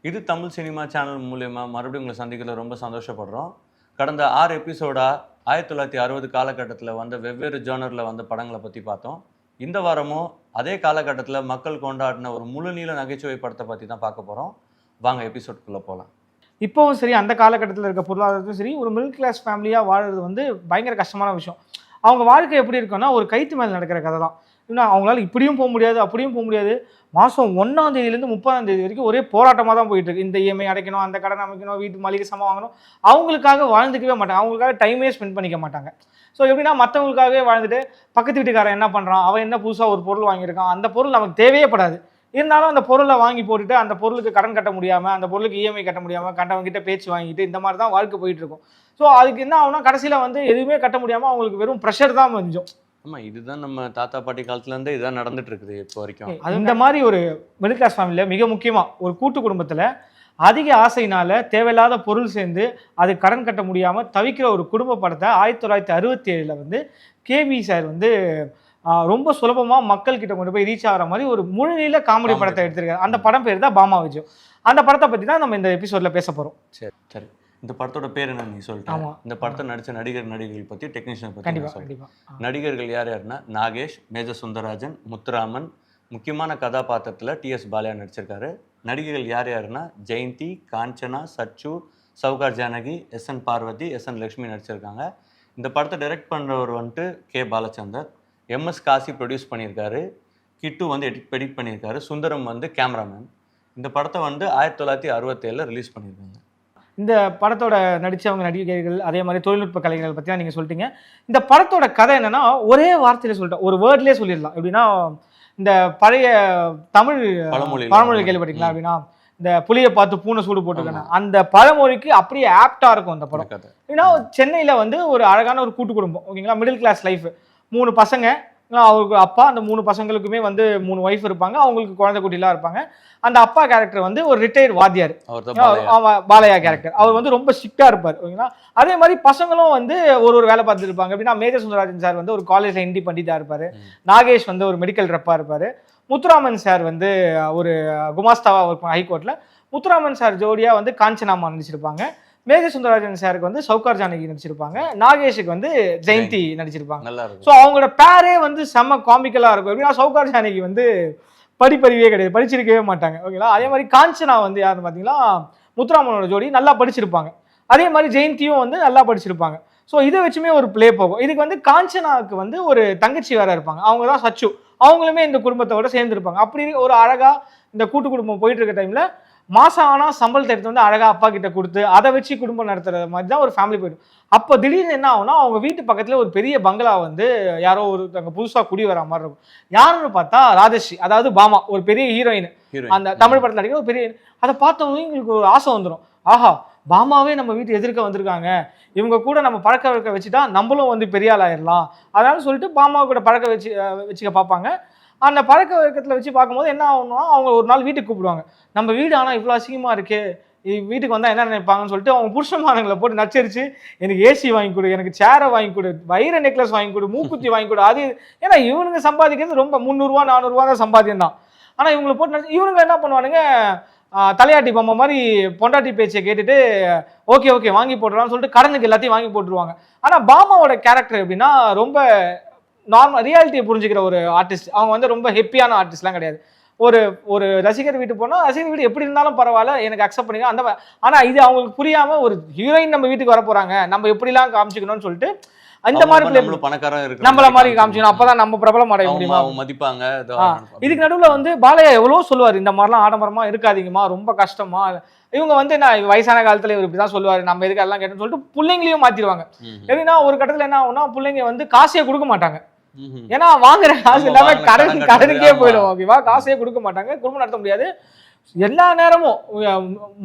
இது Tamil cinema channel மூலயமா மறுபடியும் உங்களை சந்திக்கிறதுல ரொம்ப சந்தோஷப்படுறோம். கடந்த 6 எபிசோடா 1960 காலகட்டத்தில் வந்த வெவ்வேறு ஜேர்னரில் வந்த படங்களை பற்றி பார்த்தோம். இந்த வாரமும் அதே காலகட்டத்தில் மக்கள் கொண்டாடின ஒரு முழுநீள நகைச்சுவை படத்தை பற்றி தான் பார்க்க போகிறோம். வாங்க எபிசோட்குள்ளே போகலாம். இப்போவும் சரி, அந்த காலகட்டத்தில் இருக்க பொருளாதாரத்தும் சரி, ஒரு மிடில் கிளாஸ் ஃபேமிலியாக வாழ்றது வந்து பயங்கர கஷ்டமான விஷயம். அவங்க வாழ்க்கை எப்படி இருக்குன்னா, ஒரு கைத்து மேலே நடக்கிற கதை தான். இன்னும் அவங்களால இப்படியும் போக முடியாது, அப்படியும் போக முடியாது. மாதம் 1ஆம் தேதியிலேருந்து 30ஆம் தேதி வரைக்கும் ஒரே போராட்டமாக தான் போயிட்டு இருக்கு. இந்த இஎம்ஐ அடைக்கணும், அந்த கடன் அமைக்கணும், வீட்டு மளிகை சாமான் வாங்கணும். அவங்களுக்காக வாழ்ந்துக்கவே மாட்டாங்க, அவங்களுக்காக டைமே ஸ்பெண்ட் பண்ணிக்க மாட்டாங்க. ஸோ எப்படின்னா, மற்றவங்களுக்காகவே வாழ்ந்துட்டு பக்கத்து வீட்டுக்காரன் என்ன பண்ணுறான், அவன் என்ன புதுசாக ஒரு பொருள் வாங்கியிருக்கான், அந்த பொருள் நமக்கு தேவையே படாது. இருந்தாலும் அந்த பொருளை வாங்கி போட்டுட்டு அந்த பொருளுக்கு கடன் கட்ட முடியாமல், அந்த பொருளுக்கு இஎம்ஐ கட்ட முடியாமல், கண்டவங்கிட்ட பேச்சு வாங்கிட்டு இந்த மாதிரி தான் வாழ்க்கை போயிட்டு இருக்கும். ஸோ அதுக்கு என்ன ஆகுனா, கடைசியில் வந்து எதுவுமே கட்ட முடியாமல் அவங்களுக்கு வெறும் ப்ரெஷர் தான் கொஞ்சம். ஆமாம், இதுதான் நம்ம தாத்தா பாட்டி காலத்துலேருந்தே இதுதான் நடந்துட்டு இருக்குது இப்போ வரைக்கும். அது இந்த மாதிரி ஒரு மிடில் கிளாஸ் ஃபேமிலியில் மிக முக்கியமாக ஒரு கூட்டு குடும்பத்தில் அதிக ஆசையினால் தேவையில்லாத பொருள் சேர்ந்து அது கடன் கட்ட முடியாமல் தவிக்கிற ஒரு குடும்ப படத்தை 1967 வந்து கேபி சார் வந்து ரொம்ப சுலபமாக மக்கள்கிட்ட கொண்டு போய் ரீச் ஆகிற மாதிரி ஒரு முழுநீள காமெடி படத்தை எடுத்திருக்காரு. அந்த படம் பேர் தான் பாமா விஜயம். அந்த படத்தை பற்றி தான் நம்ம இந்த எபிசோடில் பேச போகிறோம். சரி சரி, இந்த படத்தோட பேர் என்ன நீ சொல்லிட்டேன். இந்த படத்தை நடித்த நடிகர்கள் பற்றி, டெக்னீஷியன் பற்றி சொல்லிட்டேன். நடிகர்கள் யார் யாருன்னா, நாகேஷ், மேஜர் சுந்தரராஜன், முத்துராமன், முக்கியமான கதாபாத்திரத்தில் டிஎஸ் பாலையா நடிச்சிருக்காரு. நடிகர்கள் யார் யாருன்னா, ஜெயந்தி, காஞ்சனா, சச்சு, சவுகார் ஜானகி, எஸ்என் பார்வதி, எஸ்என் லக்ஷ்மி நடிச்சிருக்காங்க. இந்த படத்தை டைரக்ட் பண்ணுறவர் வந்துட்டு K Balachander. MS Kasi produce பண்ணியிருக்காரு. கிட்டு வந்து எடிட் பண்ணியிருக்காரு. சுந்தரம் வந்து கேமராமேன். இந்த படத்தை வந்து 1967 ரிலீஸ் பண்ணியிருக்காங்க. இந்த படத்தோட நடித்தவங்க நடிகர்கள், அதே மாதிரி தொழில்நுட்ப கலைஞர்கள் பற்றி தான் நீங்கள் சொல்லிட்டீங்க. இந்த படத்தோட கதை என்னென்னா, ஒரே வார்த்தையில் சொல்லிட்டேன், ஒரு வேர்ட்லேயே சொல்லிடலாம். எப்படின்னா, இந்த பழைய தமிழ் பழமொழி கேள்விப்பட்டீங்களா? அப்படின்னா, இந்த புளியை பார்த்து பூனை சூடு போட்டுக்கணும், அந்த பழமொழிக்கு அப்படியே ஆப்டாக இருக்கும் அந்த படம். ஏன்னா சென்னையில் வந்து ஒரு அழகான ஒரு கூட்டு குடும்பம், ஓகேங்களா, மிடில் கிளாஸ் லைஃப். 3 பசங்க, அவருக்கு அப்பா, அந்த 3 பசங்களுக்குமே வந்து 3 ஒய்ஃப் இருப்பாங்க, அவங்களுக்கு குழந்தை குட்டிலாம் இருப்பாங்க. அந்த அப்பா கேரக்டர் வந்து ஒரு ரிட்டையர்ட் வாத்தியார், பாலையா கேரக்டர். அவர் வந்து ரொம்ப ஸ்ட்ரிக்டாக இருப்பார், ஓகேங்களா. அதே மாதிரி பசங்களும் வந்து ஒரு வேலை பார்த்துட்டு இருப்பாங்க. எப்படின்னா, மேஜர் சுந்தரராஜன் சார் வந்து ஒரு காலேஜில் ஹிந்தி பண்டிதா இருப்பார். நாகேஷ் வந்து ஒரு மெடிக்கல் ரெப்பாக இருப்பார். முத்துராமன் சார் வந்து ஒரு குமாஸ்தாவாக இருப்பாங்க ஹைகோர்ட்டில். முத்துராமன் சார் ஜோடியாக வந்து காஞ்சனாமா நடிச்சிருப்பாங்க. மேஜர் சுந்தரராஜன் சாருக்கு வந்து சவுகார் ஜானகி நடிச்சிருப்பாங்க. நாகேஷுக்கு வந்து ஜெயந்தி நடிச்சிருப்பாங்க. ஸோ அவங்களோட பேரே வந்து செம்ம காமிக்கலாக இருக்கும். எப்படின்னா, சவுகார் ஜானகி வந்து படிப்பறிவே கிடையாது, படிச்சிருக்கவே மாட்டாங்க, ஓகேங்களா. அதே மாதிரி காஞ்சனா வந்து யாருன்னு பார்த்தீங்கன்னா, முத்துராமனோட ஜோடி நல்லா படிச்சிருப்பாங்க. அதே மாதிரி ஜெயந்தியும் வந்து நல்லா படிச்சிருப்பாங்க. ஸோ இதை வச்சுமே ஒரு பிளே போகும். இதுக்கு வந்து காஞ்சனாவுக்கு வந்து ஒரு தங்கச்சி வேற இருப்பாங்க, அவங்க தான் சச்சு. அவங்களுமே இந்த குடும்பத்தோட சேர்ந்துருப்பாங்க. அப்படி ஒரு அழகாக இந்த கூட்டு குடும்பம் போயிட்டு இருக்க டைமில் மாதம் ஆனால் சம்பளத்தை எடுத்து வந்து அழகாக அப்பா கிட்ட கொடுத்து அதை வச்சு குடும்பம் நடத்துகிற மாதிரி தான் ஒரு ஃபேமிலி போய்டும். அப்போ திடீர்னு என்ன ஆகுனா, அவங்க வீட்டு பக்கத்தில் ஒரு பெரிய பங்களா வந்து யாரோ ஒருத்தவங்க புதுசாக குடி வர மாதிரி இருக்கும். யாருன்னு பார்த்தா ராஜஸ்ரீ, அதாவது பாமா, ஒரு பெரிய ஹீரோயின். அந்த தமிழ் படத்தில் நடிக்கிற ஒரு பெரிய. அதை பார்த்தவங்க எங்களுக்கு ஒரு ஆசை வந்துடும், ஆஹா, பாமாவே நம்ம வீட்டு எதிர்க்க வந்திருக்காங்க, இவங்க கூட நம்ம பழக்க வைக்க வச்சுட்டா நம்மளும் வந்து பெரிய ஆள் ஆயிடலாம். அதனால சொல்லிட்டு பாமாவை கூட பழக்க வச்சுக்க பார்ப்பாங்க. அந்த பழக்க வழக்கத்தில் வச்சு பார்க்கும்போது என்ன ஆகணும்னா, அவங்க ஒரு நாள் வீட்டுக்கு கூப்பிடுவாங்க. நம்ம வீடு ஆனால் இவ்வளோ அசிங்கமாக இருக்கே, வீட்டுக்கு வந்தால் என்ன நினைப்பாங்கன்னு சொல்லிட்டு அவங்க புருஷமானங்களை போட்டு நச்சரித்து, எனக்கு ஏசி வாங்கி கொடு, எனக்கு சேரை வாங்கி கொடு, வைர நெக்லஸ் வாங்கி கொடு, மூக்குத்தி வாங்கி கொடு. அது ஏன்னா இவனுங்க சம்பாதிக்கிறது ரொம்ப 300 400 தான் சம்பாத்தியம் தான். ஆனால் இவங்களை போட்டு இவனுங்க என்ன பண்ணுவானுங்க, தலையாட்டி பொம்மை மாதிரி பொண்டாட்டி பேச்சை கேட்டுட்டு ஓகே ஓகே வாங்கி போட்டுருவான்னு சொல்லிட்டு கடனுக்கு எல்லாத்தையும் வாங்கி போட்டுருவாங்க. ஆனால் பாமாவோட கேரக்டர் எப்படின்னா, ரொம்ப நார்மல் ரியாலிட்டியை புரிஞ்சுக்கிற ஒரு ஆர்டிஸ்ட். அவங்க வந்து ரொம்ப ஹெப்பியான ஆர்டிஸ்ட்லாம் கிடையாது. ஒரு ரசிகர் வீட்டு போனால் ரசிகர் வீடு எப்படி இருந்தாலும் பரவாயில்ல, எனக்கு அக்செப்ட் பண்ணிக்க அந்த. ஆனால் இது அவங்களுக்கு புரியாமல், ஒரு ஹீரோயின் நம்ம வீட்டுக்கு வர போகிறாங்க, நம்ம எப்படிலாம் காமிச்சிக்கணும்னு சொல்லிட்டு அந்த மாதிரி நம்மள மாதிரி காமிச்சிக்கணும், அப்பதான் நம்ம பிரபலம் அடைய முடியுமா, மதிப்பாங்க. இதுக்கு நடுவில் வந்து பாலையா எவ்வளோ சொல்லுவார், இந்த மாதிரிலாம் ஆடம்பரமா இருக்காதீங்கம்மா, ரொம்ப கஷ்டமா. இவங்க வந்து நான் வயசான காலத்துல இவர் இப்படிதான் சொல்லுவாரு, நம்ம எதுக்கு எல்லாம் கேட்டோம்னு சொல்லிட்டு பிள்ளைங்களையும் மாத்திடுவாங்க. எப்படின்னா, ஒரு கட்டத்துல என்ன ஆகும்னா, பிள்ளைங்க வந்து காசையே கொடுக்க மாட்டாங்க. ஏன்னா வாங்குற காசு எல்லாமே கடனுக்கே போயிடும், ஓகேவா. காசையே கொடுக்க மாட்டாங்க, குடும்பம் நடத்த முடியாது. எல்லா நேரமும்,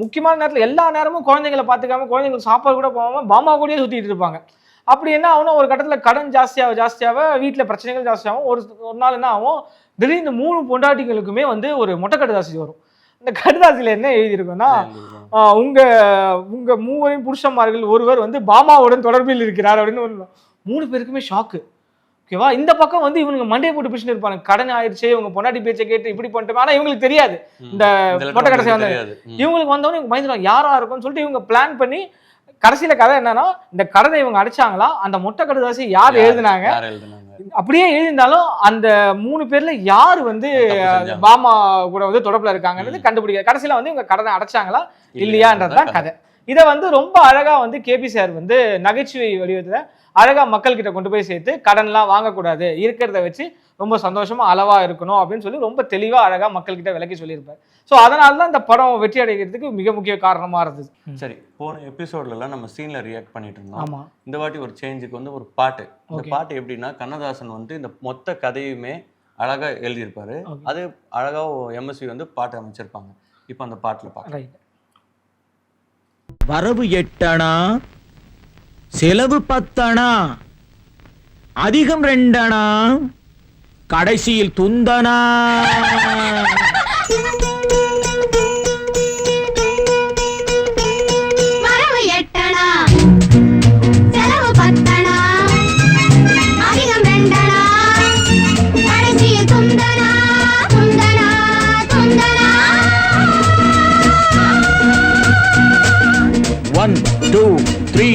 முக்கியமான நேரத்தில் எல்லா நேரமும் குழந்தைங்களை பார்த்துக்காம, குழந்தைங்களுக்கு சாப்பாடு கூட போகாம பாமா கூடயே சுற்றிட்டு இருப்பாங்க. அப்படி என்ன ஆகும்னா, ஒரு கட்டத்தில் கடன் ஜாஸ்தியாக வீட்டில் பிரச்சனைகள் ஜாஸ்தியாகும். ஒரு நாள் என்ன ஆகும், திடீர்னு 3 பொண்டாட்டிகளுக்குமே வந்து ஒரு மொட்டை கடுதாசி வரும். இந்த கடுதாசியில் என்ன எழுதியிருக்குன்னா, உங்க மூவரின் புருஷன்மார்கள் ஒருவர் வந்து பாமாவுடன் தொடர்பில் இருக்கிறார் அப்படின்னு. 3 பேருக்குமே ஷாக்கு. ஓகேவா. இந்த பக்கம் வந்து இவனுங்க மண்டையை போட்டு பிடிச்சிட்டு இருப்பாங்க, கடன் ஆயிடுச்சு, இவங்க பொண்டாட்டி பேச்சை கேட்டு இப்படி பண்ணிட்டு, ஆனா இவங்களுக்கு தெரியாது இந்த மொட்டை கடைசி வந்து இவங்களுக்கு வந்தவொடனே இவங்க பயந்துருவாங்க யாரா இருக்கும்னு சொல்லிட்டு இவங்க பிளான் பண்ணி கடைசியில கதை என்னன்னா இந்த கடனை இவங்க அடிச்சாங்களா, அந்த மொட்டை கடைசி யார் எழுதுனாங்க, அப்படியே எழுதியிருந்தாலும் அந்த 3 பேர்ல யார் வந்து பாமா கூட வந்து தொடர்புல இருக்காங்கன்றது கண்டுபிடிக்க, கடைசியில வந்து இவங்க கடனை அடைச்சாங்களா இல்லையான்றதுதான் கதை. இதை வந்து ரொம்ப அழகா வந்து கேபி சார் வந்து நகைச்சுவை வடிவத்துல அழகா மக்கள் கிட்ட கொண்டு போய் சேர்த்து கடன்லாம் வாங்கக்கூடாது, இருக்கிறத வச்சு ரொம்ப சந்தோஷமா அளவா இருக்கணும் அப்படின்னு சொல்லி ரொம்ப தெளிவா அழகா மக்கள் கிட்ட விளக்கி சொல்லியிருப்பாரு. ஸோ அதனால தான் இந்த படம் வெற்றி அடைகிறதுக்கு மிக முக்கிய காரணமா இருந்தது. சரி, போன எபிசோட்லாம் நம்ம சீன்ல ரியாக்ட் பண்ணிட்டு இருந்தோம். இந்த வாட்டி ஒரு சேஞ்சுக்கு வந்து ஒரு பாட்டு. இந்த பாட்டு எப்படின்னா கண்ணதாசன் வந்து இந்த மொத்த கதையுமே அழகா எழுதியிருப்பாரு, அது அழகா எம்எஸ்வி வந்து பாட்டு அமைச்சிருப்பாங்க. இப்போ அந்த பாட்டுல பாருங்க. வரவு 8 அணா, செலவு 10 அணா, அதிகம் 2 அணா, கடைசியில் துந்தனா. வரவு 8 அணா, செலவு 10 அணா, அதிகம் 2 அணா, கடைசியில் துந்தனா துந்தனா துந்தனா. 1 2 3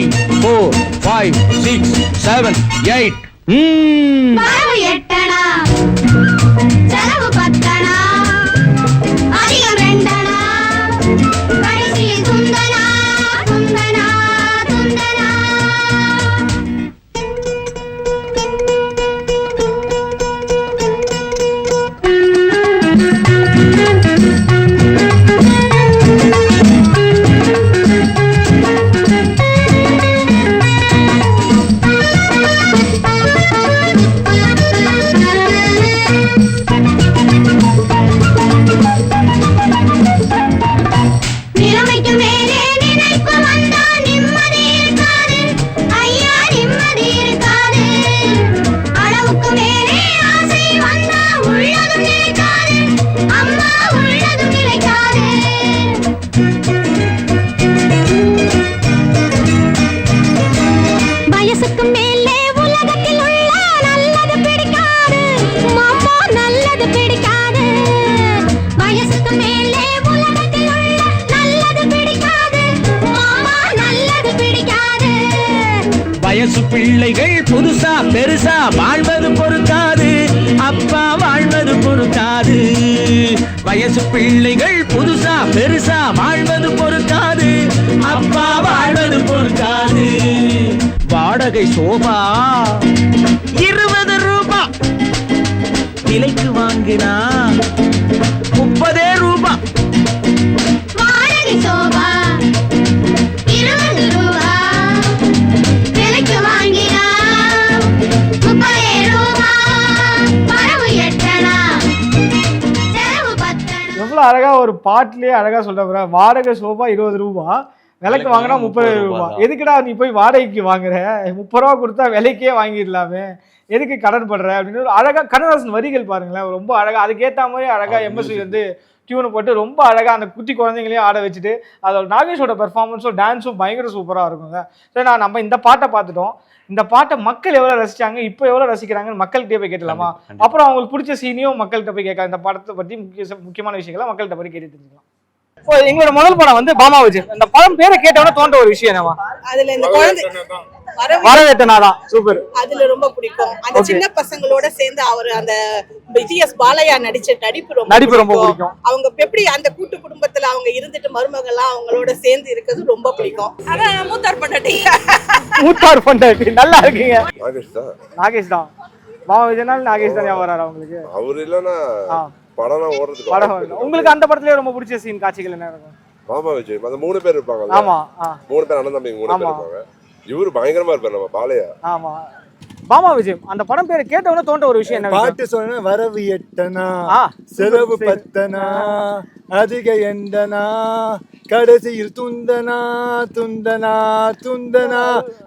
4 5 6 7 8. வரவு 8 அணா, செலவு 10 அணா, அதிகம் 2 அணா, கடைசியில் துந்தனா துந்தனா துந்தனா. நிலைமைக்கு மேலே நினைப்பு வந்தா நிம்மதி இருக்காது ஐயா, நிம்மதி இருக்காது. அளவுக்கு மேலே ஆசை வந்தா உள்ளதும் நிலைக்காது அம்மா, உள்ளதும் நிலைக்காது. வயசுக்கு மேலே உலகத்தில் உள்ள நல்லது பிடிக்காது மாமா, நல்லது பிடிக்காது. வயசுக்கு மேலே உலகத்தில் உள்ள நல்லது பிடிக்காது மாமா, நல்லது பிடிக்காது. வயசு பிள்ளைகள் புதுசா பெருசா வாழ்வது பொறுக்காது அப்பா, வாழ்வது பொறுக்காது. வயசு பிள்ளைகள் புதுசா பெருசா வாழ்வது பொறுக்காது அப்பா, வாழ்வது பொறுக்காது. வாடகை சோபா 20 ரூபா, விலைக்கு வாங்கினா 30 ரூபா. வாடகை சோபா 20 ரூபா, விலைக்கு வாங்கினா 30 ரூபா. வரவு 8 அணா, செலவு 10 அணா. எவ்வளவு அழகா ஒரு பாட்டிலேயே அழகா சொல்ற, வாடகை சோபா 20 ரூபா, விலைக்கு வாங்கினா 30 ரூபா. எதுக்குடா நீ போய் வாடகைக்கு வாங்குற, 30 ரூபா கொடுத்தா விலைக்கே வாங்கிடலாமே, எதுக்கு கடன் படுற அப்படின்னு ஒரு அழகா கண்ணதாசன் வரிகள் பாருங்களேன், ரொம்ப அழகா அதுக்கேற்ற மாதிரி அழகா எம்எஸ்வி வந்து டியூனை போட்டு ரொம்ப அழகா அந்த குட்டி குழந்தைங்களையும் ஆட வச்சுட்டு, அதோட நாகேஷோட பெர்ஃபார்மன்ஸும் டான்ஸும் பயங்கர சூப்பராக இருக்குங்க. சரி, நம்ம இந்த பாட்டை பார்த்துட்டோம். இந்த பாட்டை மக்கள் எவ்வளோ ரசிச்சாங்க, இப்போ எவ்வளோ ரசிக்கிறாங்கன்னு மக்கள்கிட்டே போய் கேட்டலாமா? அப்புறம் அவங்களுக்கு பிடிச்ச சீனையும் மக்கள்கிட்ட போய் கேட்க, இந்த படத்தை பற்றி முக்கியமான விஷயங்களை மக்கள்கிட்ட போய் கேட்டு தெரிஞ்சுக்கலாம். எங்களோட முதல் படம் வந்து பாமா விஜய். இந்த படம் பேரை கேட்டவன தோன்ற ஒரு விஷயம் என்னவா? அதுல இந்த குழந்தை வரவேட்டனாதான் சூப்பர். அதுல ரொம்ப பிடிக்கும். அந்த சின்ன பசங்களோட சேர்ந்து அவர் அந்த டிஎஸ் பாலையா நடிச்ச நடிப்பு ரொம்ப பிடிக்கும். அவங்க எப்படி அந்த கூட்டு குடும்பத்துல அவங்க இருந்துட்டு மருமகளா அவங்களோட சேர்ந்து இருக்கிறது ரொம்ப பிடிக்கும். ஆனா மூத்தார் பொண்டாட்டி நல்லா இருக்கீங்க. நாகேஷ் தான். பாமா விஜய்னால நாகேஷ் தான் வராரு அவங்களுக்கு. அவர் இல்லனா படம் ஓடுறதுக்கு படம். உங்களுக்கு அந்த படத்துலயே ரொம்ப பிடிச்ச சீன் காட்சிகள் என்ன இருக்கும்? பாமா விஜய் அந்த 3 பேர் இருப்பாங்க. ஆமா, 3 பேர் அண்ணன் தம்பி 3 பேர் இருப்பாங்க. இவரு பயங்கரமா இருப்பாரு நம்ம பாலையா. ஆமா, பாமா விஜய். அந்த படம் பேரை கேட்டவன தோன்ற ஒரு விஷயம் என்ன? பாட்டு சொன்ன வரவு 8 அணா, செலவு 10 அணா, அதிக எண்டனா கடைசியில் துந்தனா துந்தனா துந்தனா.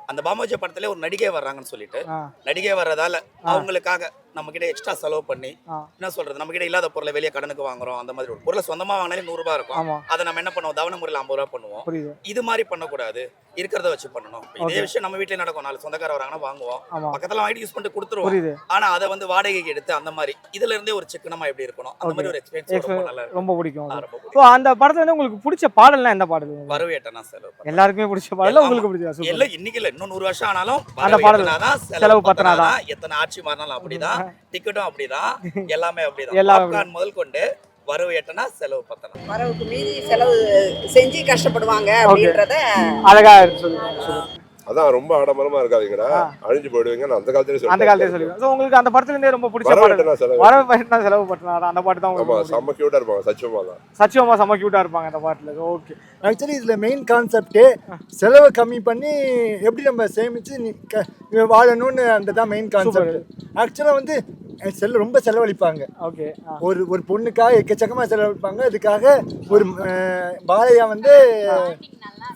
அந்த பாமாஜி படத்துல ஒரு நடிகை வர்றாங்கன்னு சொல்லிட்டு நடிகை வர்றதால அவங்களுக்காக நம்ம கிட்ட எக்ஸ்ட்ரா செலவு பண்ணி என்ன சொல்றது, நம்ம கிட்ட இல்லாத பொருளை வெளியே கடனுக்கு வாங்குறோம். அந்த மாதிரி ஒரு பொருளை சொந்தமா வாங்கினாலே 100 ரூபாய் இருக்கும். அதை நம்ம என்ன பண்ணுவோம், தவணை முறையில் 50 ரூபாய் பண்ணுவோம். இது மாதிரி பண்ணக்கூடாது, இருக்கிறத வச்சு பண்ணணும். இதே விஷயம் நம்ம வீட்டுல நடக்கும். 4 சொந்தக்கார வராங்கன்னா வாங்குவோம், பக்கத்துல வாங்கிட்டு யூஸ் பண்ணிட்டு கொடுத்துருவோம். ஆனா அதை வந்து வாடகைக்கு எடுத்து அந்த மாதிரி இதுல இருந்தே ஒரு சிக்கனமா எப்படி இருக்கணும், அந்த மாதிரி ஒரு எக்ஸ்பீரியன்ஸ் ரொம்ப பிடிக்கும். ஸோ அந்த படத்துல வந்து உங்களுக்கு பிடிச்ச பாடல்னா எந்த பாடல்? வரவேட்டனா செலவு. எல்லாருக்குமே பிடிச்ச பாடல் உங்களுக்கு பிடிச்சா? இல்ல இன்னைக்கு இல்ல, இன்னும் 100 வருஷம் ஆனாலும் அந்த பாடல் செலவு பத்தினாதான். எத்தனை ஆட்சி மாறினாலும் அப்படிதான், டிக்கெட்டும் அப்படிதான், எல்லாமே அப்படிதான். முதல் கொண்டு வரவு எட்டனா செலவு பத்தனா. வரவுக்கு மீறி செலவு செஞ்சு கஷ்டப்படுவாங்க அப்படின்றத அழகா சொல்லுங்க. அதான் ரொம்ப ஆடம்பரமா இருக்காதீங்கடா, அழிஞ்சு போயிடுவீங்க. அந்த காலத்துல சொல்லுங்க. சோ உங்களுக்கு அந்த படத்துல இருந்தே ரொம்ப பிடிச்ச பாடல் வரவேட்டனா செலவு பத்தினாதான். அந்த பாட்டு தான் உங்களுக்கு செம்ம கியூட்டா இருப்பாங்க. சச்சிவமா செம்ம கியூட்டா இருப்பாங்க அந்த பாட்டுல. ஓகே. ஆக்சுவலி இதுல மெயின் கான்செப்டே செலவை கம்மி பண்ணி எப்படி நம்ம சேமிச்சு வாழணும்னு அந்த தான் மெயின் கான்செப்ட். ஆக்சுவலா வந்து ரொம்ப செலவழிப்பாங்க. ஓகே. ஒரு பொண்ணுக்காக எக்கச்சக்கமா செலவழிப்பாங்க. அதுக்காக ஒரு பாலையா வந்து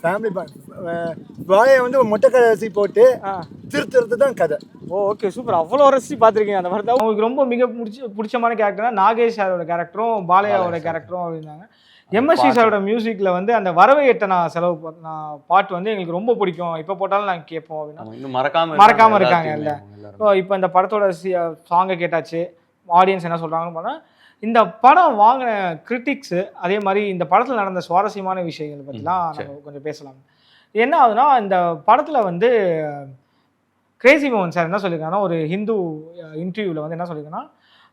ஃபேமிலி பாலையா வந்து மொட்டை கடைசி போட்டு திருத்துறது தான் கதை. Okay, super. அவ்வளோ ரசிச்சு பார்த்துருக்கீங்க அந்த படத்தை. உங்களுக்கு ரொம்ப மிக பிடிச்சமான கேரக்டர்னா நாகேஷ் சாரோட கேரக்டரும் பாலையாவோட கேரக்டரும் அப்படின்னாங்க. எம்எஸ்சி சாரோட மியூசிக்கில் வந்து அந்த வரவை எட்டனா செலவு பாட்டு வந்து எங்களுக்கு ரொம்ப பிடிக்கும், இப்போ போட்டாலும் நாங்கள் கேட்போம் அப்படின்னா மறக்காமல் இருக்காங்க இல்லை. ஸோ இப்போ இந்த படத்தோட சாங்கை கேட்டாச்சு, ஆடியன்ஸ் என்ன சொல்கிறாங்கன்னு பார்த்தா இந்த படம் வாங்கின கிரிட்டிக்ஸு, அதே மாதிரி இந்த படத்தில் நடந்த சுவாரஸ்யமான விஷயங்கள் பற்றிலாம் நம்ம கொஞ்சம் பேசலாம். என்ன ஆகுதுன்னா, இந்த படத்தில் வந்து கிரேசி மோகன் சார் என்ன சொல்லியிருக்காங்கன்னா, ஒரு ஹிந்து இன்டர்வியூவில் வந்து என்ன சொல்லியிருக்காங்கன்னா,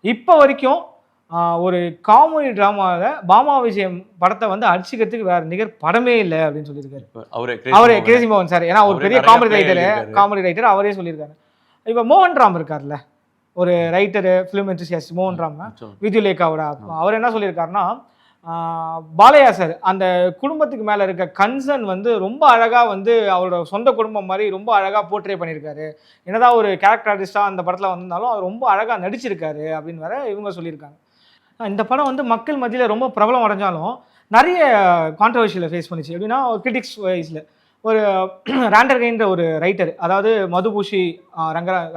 இப்போ வரைக்கும் ஒரு காமெடி ட்ராமாவில் பாமா விஜயம் படத்தை வந்து அடிச்சுக்கிறதுக்கு வேற நிகர் படமே இல்லை அப்படின்னு சொல்லியிருக்காரு அவரே கிரேசி மோகன் சார். ஏன்னா ஒரு பெரிய காமெடி ரைட்டர் அவரே சொல்லியிருக்காரு. இப்போ மோகன் ராம் இருக்கார்ல, ஒரு ரைட்டரு, ஃபிலிம் என்தூசியாஸ்ட் மோகன் ராம், விஜயலேகாவோட அவர் என்ன சொல்லியிருக்காருன்னா, பாலையா சார் அந்த குடும்பத்துக்கு மேலே இருக்க கன்சர்ன் வந்து ரொம்ப அழகாக வந்து அவரோட சொந்த குடும்பம் மாதிரி ரொம்ப அழகாக போர்ட்ரே பண்ணியிருக்காரு. என்னதான் ஒரு கேரக்டர் ஆர்டிஸ்டாக அந்த படத்தில் வந்திருந்தாலும் அவர் ரொம்ப அழகாக நடிச்சிருக்காரு அப்படின்னு வேற இவங்க சொல்லியிருக்காங்க. இந்த படம் வந்து மக்கள் மத்தியில் ரொம்ப பிரபலம் அடைஞ்சாலும் நிறைய கான்ட்ரவர்ஷியலை ஃபேஸ் பண்ணிச்சு. எப்படின்னா ஒரு கிரிட்டிக்ஸ் வைஸில் ஒரு ராண்டர்கைன்ற ஒரு ரைட்டர், அதாவது மதுபூஷி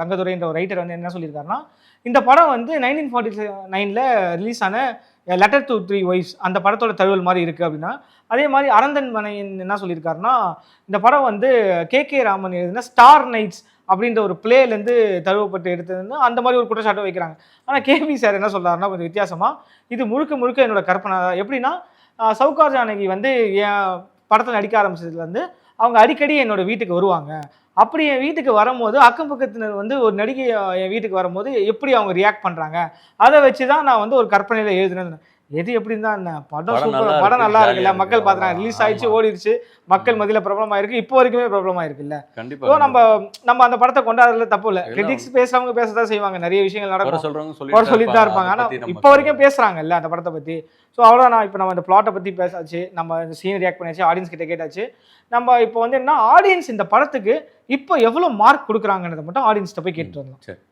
ரங்கதுரைன்ற ஒரு ரைட்டர் வந்து என்ன சொல்லியிருக்காருன்னா, இந்த படம் வந்து 1949 ரிலீஸ் ஆன லெட்டர் டு 3 ஒய்ஃப்ஸ் அந்த படத்தோட தழுவல் மாதிரி இருக்குது அப்படின்னா, அதே மாதிரி அரந்தன் மனையன் என்ன சொல்லியிருக்காருன்னா, இந்த படம் வந்து கே ராமன் எழுதுனா ஸ்டார் நைட்ஸ் அப்படின்ற ஒரு பிளேலேருந்து தழுவப்பட்டு எடுத்ததுன்னு அந்த மாதிரி ஒரு குற்றச்சாட்டை வைக்கிறாங்க. ஆனால் கேபி சார் என்ன சொல்கிறாருன்னா, கொஞ்சம் வித்தியாசமாக, இது முழுக்க முழுக்க என்னோட கற்பனை தான். எப்படின்னா, சவுகார் ஜானகி வந்து என் படத்தில் நடிக்க ஆரம்பிச்சதுலேருந்து அவங்க அடிக்கடி என்னோட வீட்டுக்கு வருவாங்க. அப்படி என் வீட்டுக்கு வரும்போது அக்கம் பக்கத்தினர் வந்து ஒரு நடிகை என் வீட்டுக்கு வரும்போது எப்படி அவங்க ரியாக்ட் பண்ணுறாங்க, அதை வச்சு தான் நான் வந்து ஒரு கற்பனையில் எழுதுனேன். எது எப்படி இருந்தா என்ன, படம் சூப்பர், படம் நல்லா இருக்குல்ல, மக்கள் பார்க்குறாங்க, ரிலீஸ் ஆயிடுச்சு, ஓடிடுச்சு, மக்கள் மத்தியில் பிரபலமாக இருக்குது, இப்போ வரைக்குமே பிரபலமாக இருக்குல்ல. ஸோ நம்ம அந்த படத்தை கொண்டாடுறதுல தப்பு இல்லை. கிரிட்டிக்ஸ் பேசுறவங்க பேசதான் செய்வாங்க, நிறைய விஷயங்கள் நடக்கும், சொல்லிட்டு தான் இருப்பாங்க. ஆனால் இப்போ வரைக்கும் பேசுகிறாங்கல்ல அந்த படத்தை பற்றி. ஸோ அவ்வளோதான். இப்போ நம்ம இந்த பிளாட்டை பற்றி பேசாச்சு, நம்ம இந்த சீன் ரியாக்ட் பண்ணியாச்சு, ஆடியன்ஸ் கிட்ட கேட்டாச்சு. நம்ம இப்போ வந்து என்ன, ஆடியன்ஸ் இந்த படத்துக்கு இப்போ எவ்வளோ மார்க் கொடுக்குறாங்கன்றதை மட்டும் ஆடியன்ஸ்கிட்ட போய் கேட்டு வரலாம்.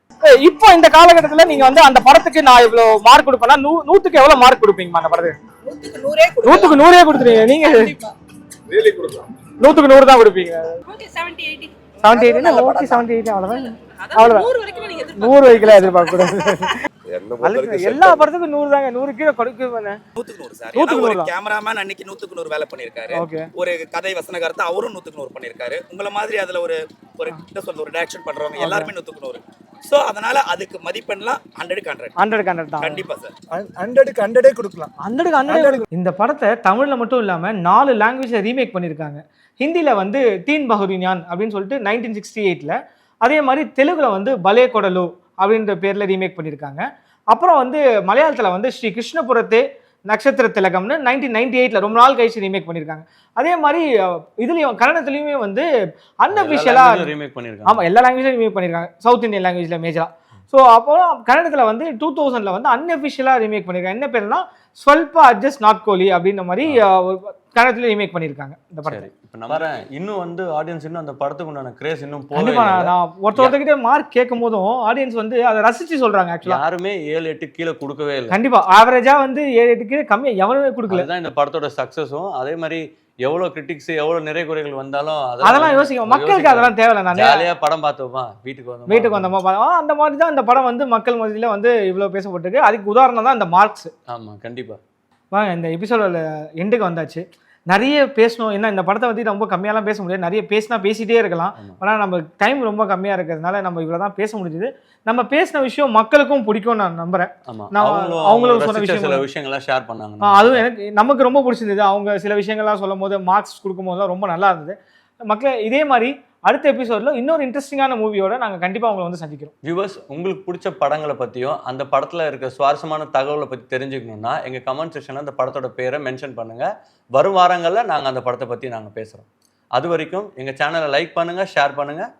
இப்போ இந்த காலகட்டத்தில் நீங்க வந்து அந்த படத்துக்கு நான் இவ்வளவு மார்க் கொடுப்பேன்னா 100க்கு எவ்வளவு மார்க் கொடுப்பீங்க அந்த படத்துக்கு? 100க்கு 100 கொடுத்துருவீங்க நீங்க? 100க்கு 100 தான் கொடுப்பீங்க. 70-80 ஓகே, 70-80 அவ்வளவுதான். 100 வரைக்கும் எதிர்பார்க்க கூடாது. எல்லா படத்துக்கும் 100 தாங்க, 100 கீழே கொடுக்க 100க்கு 100 சார். ஒரு கேமராமேன் அன்னைக்கு 100க்கு 100 வேலை பண்ணிருக்காரு. ஒரு கதை வசனகர்த்தா அவரும் 100க்கு 100 பண்ணிருக்காரு. உங்கள மாதிரி அதுல ஒரு என்ன சொல்றது, ஒரு டைரக்ஷன் பண்றவங்க எல்லாரும் 100க்கு 100. சோ அதனால அதுக்கு மதிப்பெண்லாம் 100க்கு 100 தான். கண்டிப்பா சார், 100க்கு 100 கொடுக்கலாம். 100க்கு 100. இந்த படத்தை தமிழ்ல மட்டும் இல்லாம 4 லாங்குவேஜ்ல ரீமேக் பண்ணிருக்காங்க. ஹிந்தில வந்து தீன் பஹுரிஞான் அப்படின்னு சொல்லிட்டு 1968ல, அதே மாதிரி தெலுங்குல வந்து பலே கொடலு அப்படின்ற பேர்ல ரீமேக் பண்ணியிருக்காங்க. அப்புறம் வந்து மலையாளத்தில் வந்து ஸ்ரீ கிருஷ்ணபுரத்தே நட்சத்திர திலகம்னு 1998ல ரொம்ப நாள் கழிச்சு ரீமேக் பண்ணியிருக்காங்க. அதே மாதிரி இதுலேயும் கன்னடத்துலேயுமே வந்து அன்அஃபிஷியலாக ரீமேக் பண்ணியிருக்காங்க. ஆமாம், எல்லா லாங்குவேஜ்லையும் ரீமேக் பண்ணியிருக்காங்க, சவுத் இந்தியன் லாங்குவேஜில் மேஜராக. ஸோ அப்போ கன்னடத்தில் வந்து 2000ல வந்து அன்அஃபிஷியலாக ரீமேக் பண்ணியிருக்காங்க. என்ன பேருனா ஸ்வல்ப அட்ஜஸ்ட் நாட் கோலி அப்படின்ற மாதிரி கன்னடத்துல ரீமேக் பண்ணியிருக்காங்க இந்த படத்தை. இப்போ நான் வரேன், இன்னும் வந்து ஆடியன்ஸ் இன்னும் அந்த படத்துக்கு உண்டான கிரேஸ் இன்னும் போகவே கண்டிப்பா இல்லை. நான் ஒருத்தர்கிட்ட மார்க் கேட்கும் போதும் ஆடியன்ஸ் வந்து அதை ரசிச்சு சொல்றாங்க. ஆக்சுவலா யாருமே 7-8 கீழே கொடுக்கவே இல்லை. கண்டிப்பா ஆவரேஜா வந்து 7-8 கீழே கம்மியா எவனுமே கொடுக்கல. அதுதான் இந்த படத்தோட சக்சஸும். அதே மாதிரி எவ்வளவு கிரிட்டிக்ஸ் எவ்வளவு நிறை குறைகள் வந்தாலும் அதெல்லாம் யோசிக்க மக்களுக்கு அதெல்லாம் தேவையில்லை. நான் ஜாலியா படம் பார்த்தோமா வீட்டுக்கு வந்தோமா அந்த மாதிரி தான் இந்த படம் வந்து மக்கள் மத்தியில வந்து இவ்வளவு பேசப்பட்டிருக்கு. அதுக்கு உதாரணம் தான் இந்த மார்க்ஸ். ஆமா கண்டிப்பா. வாங்க இந்த எபிசோட எண்டுக்கு வந்தாச்சு. நிறைய பேசணும், என்ன இந்த படத்தை பற்றி ரொம்ப கம்மியாலாம் பேச முடியாது. நிறைய பேசிட்டே இருக்கலாம். ஆனால் நம்ம டைம் ரொம்ப கம்மியாக இருக்கிறதுனால நம்ம இவ்வளோ தான் பேச முடியுது. நம்ம பேசின விஷயம் மக்களுக்கும் பிடிக்கும் நான் நம்புறேன். அவங்களும் சொன்ன சில விஷயங்கள்லாம் ஷேர் பண்ணாங்க. அதுவும் நமக்கு ரொம்ப பிடிச்சிருந்தது. அவங்க சில விஷயங்கள்லாம் சொல்லும் போது மார்க்ஸ் கொடுக்கும்போதுலாம் ரொம்ப நல்லா இருந்தது. மக்களே இதே மாதிரி அடுத்த எபிசோட்ல இன்னொரு இன்ட்ரெஸ்டிங்கான மூவியோட நாங்கள் கண்டிப்பாக உங்களை வந்து சந்திக்கிறோம். வியூவர்ஸ், உங்களுக்கு பிடிச்ச படங்களை பற்றியும் அந்த படத்தில் இருக்க சுவாரஸ்யமான தகவலை பற்றி தெரிஞ்சுக்கணுன்னா எங்கள் கமெண்ட் செக்ஷனில் அந்த படத்தோட பேரை மென்ஷன் பண்ணுங்கள். வரும் வாரங்களில் நாங்கள் அந்த படத்தை பற்றி நாங்கள் பேசுகிறோம். அது வரைக்கும் எங்கள் சேனலை லைக் பண்ணுங்கள், ஷேர் பண்ணுங்கள்.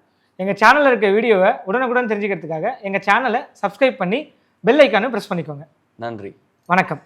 எங்கள் சேனலில் இருக்க வீடியோவை உடனுக்குடன் தெரிஞ்சுக்கிறதுக்காக எங்கள் சேனலை சப்ஸ்கிரைப் பண்ணி பெல் ஐக்கானை ப்ரெஸ் பண்ணிக்கோங்க. நன்றி, வணக்கம்.